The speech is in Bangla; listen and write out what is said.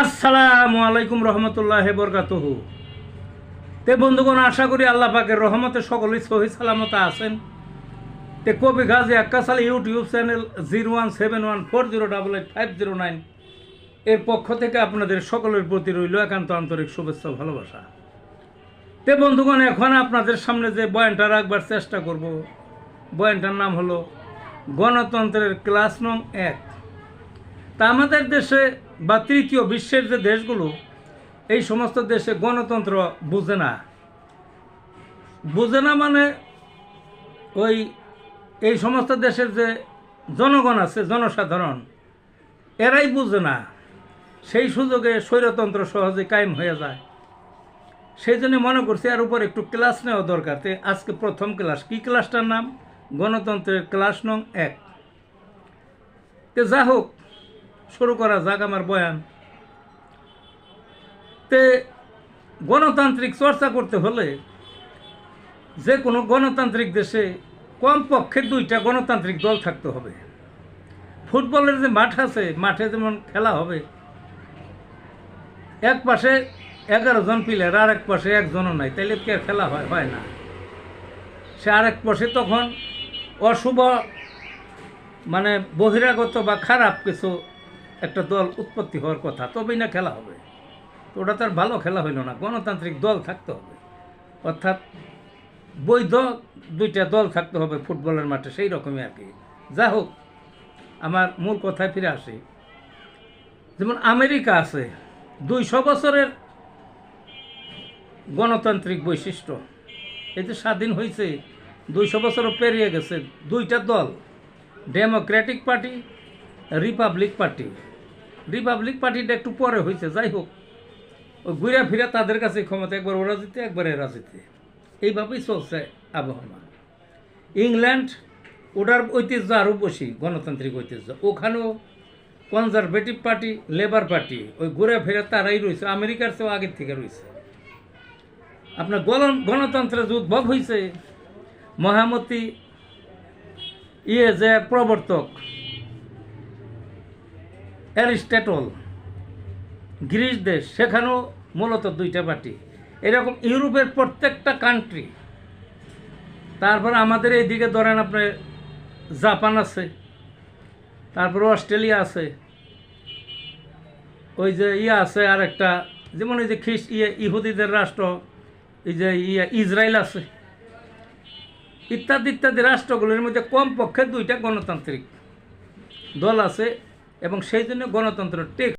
আসসালামু আলাইকুম রহমতুল্লাহ বরকাতুহু। তে বন্ধুগণ, আশা করি আল্লাহ পাকের রহমতে সকলেই সহি সালামত আছেন। তে কবি গাজী আক্কাস আলী ইউটিউব চ্যানেল 017140885009 এর পক্ষ থেকে আপনাদের সকলের প্রতি রইল একান্ত আন্তরিক শুভেচ্ছা ভালোবাসা। তে বন্ধুগণ, এখন আপনাদের সামনে যে বয়ানটা রাখবার চেষ্টা করব, বয়ানটার নাম হলো গণতন্ত্রের ক্লাস নং 1। তা আমাদের দেশে বা তৃতীয় বিশ্বের যে দেশগুলো, এই সমস্ত দেশে গণতন্ত্র বুঝে না মানে ওই এই সমস্ত দেশের যে জনগণ আছে, জনসাধারণ, এরাই বুঝে না। সেই সুযোগে স্বৈরতন্ত্র সহজে কায়েম হয়ে যায়। সেই জন্য মনে করছি এর উপর একটু ক্লাস নেওয়া দরকার। আজকে প্রথম ক্লাস। কি ক্লাসটার নাম? গণতন্ত্রের ক্লাস নং 1। যা হোক, শুরু করা যাক আমার বয়ান। গণতান্ত্রিক চর্চা করতে হলে যে কোনো গণতান্ত্রিক দেশে কমপক্ষে 2টা গণতান্ত্রিক দল থাকতে হবে। ফুটবলের যে মাঠ আছে, মাঠে যেমন খেলা হবে, এক পাশে 11 জন প্লেয়ার, আর এক পাশে একজনও নাই, তাইলে কি আর খেলা হয় না। সে আরেক পাশে তখন অশুভ মানে বহিরাগত বা খারাপ কিছু একটা দল উৎপত্তি হওয়ার কথা, তবেই না খেলা হবে। তো ওটা তার ভালো খেলা হইল না। গণতান্ত্রিক দল থাকতে হবে, অর্থাৎ বৈধ 2টা দল থাকতে হবে ফুটবলের মাঠে, সেই রকমই আর কি। যা হোক, আমার মূল কথায় ফিরে আসি। যেমন আমেরিকা আছে 200 বছরের গণতান্ত্রিক বৈশিষ্ট্য। এই যে স্বাধীন হয়েছে, 200 বছরও পেরিয়ে গেছে। 2টা দল, ডেমোক্রেটিক পার্টি, রিপাবলিক পার্টিটা একটু পরে হয়েছে। যাই হোক, ওই ঘুরে ফিরে তাদের কাছে ক্ষমতা, একবার ওরা জিতে, একবার এরা জিতে, এইভাবেই চলছে আবহাওয়া। ইংল্যান্ড, ওটার ঐতিহ্য আরও বেশি, গণতান্ত্রিক ঐতিহ্য। ওখানেও কনজারভেটিভ পার্টি, লেবার পার্টি, ওই ঘুরে ফিরে তারাই রয়েছে। আমেরিকার চেয়েও আগের থেকে রয়েছে। আপনার গণতন্ত্রের যে উদ্ভব হয়েছে, মহামতি যে প্রবর্তক অ্যারিস্টটল, গ্রিস দেশ, সেখানেও মূলত 2টা পার্টি। এরকম ইউরোপের প্রত্যেকটা কান্ট্রি। তারপর আমাদের এইদিকে ধরেন আপনার জাপান আছে, তারপরে অস্ট্রেলিয়া আছে, ওই যে আছে আর একটা, যেমন ওই যে ইহুদিদের রাষ্ট্র, এই যে ইসরায়েল আছে, ইত্যাদি ইত্যাদি রাষ্ট্রগুলোর মধ্যে কমপক্ষে 2টা গণতান্ত্রিক দল আছে, এবং সেই জন্য গণতন্ত্র টেক